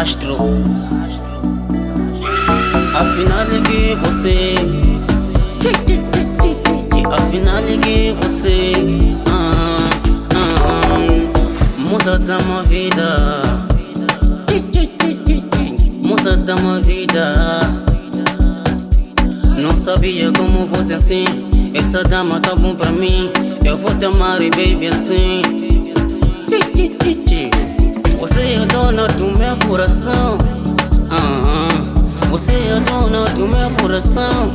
astro. Afinal liguei você, afinal liguei você, moça da minha vida, moça da minha vida. Não sabia como você assim, essa dama tá bom pra mim. Eu vou te amar e baby assim. Você é dona do meu coração, você é dona do meu coração.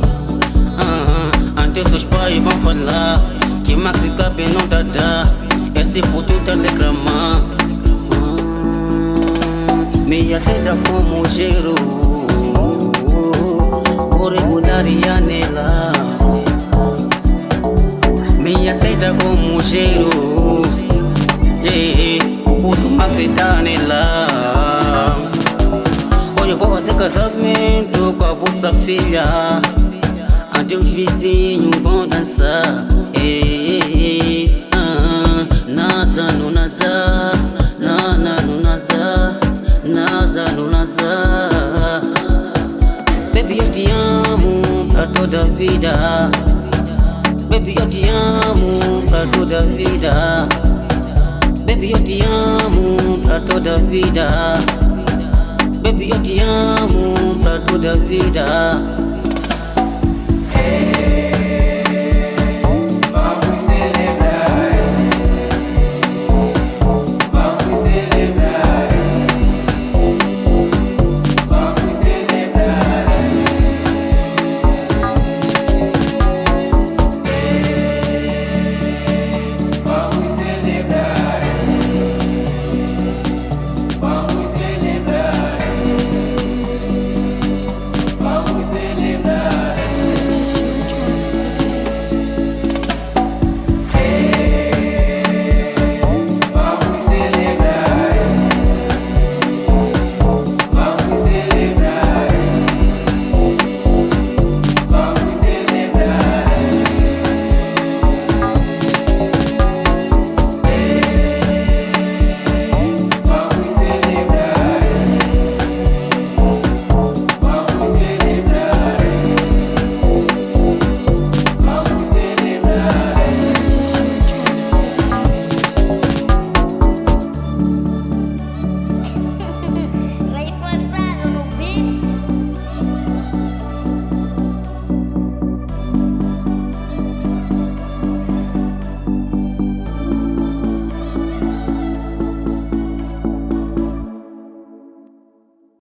Ante seus pais vão falar que Maxi Cap não tá dá, esse puto tá reclamando. Me aceita como cheiro, por mudaria nela. Me aceita como cheiro, o puto Maxi tá nela. Hoje eu vou fazer casamento com a vossa filha, ante os vizinhos vão dançar. Nasa no nasa, nana no nasa, nasa no nasa. Baby, eu te amo pra toda a vida. Baby, eu te amo pra toda a vida. Baby, eu te amo pra toda a vida. Baby, eu te amo pra toda a vida.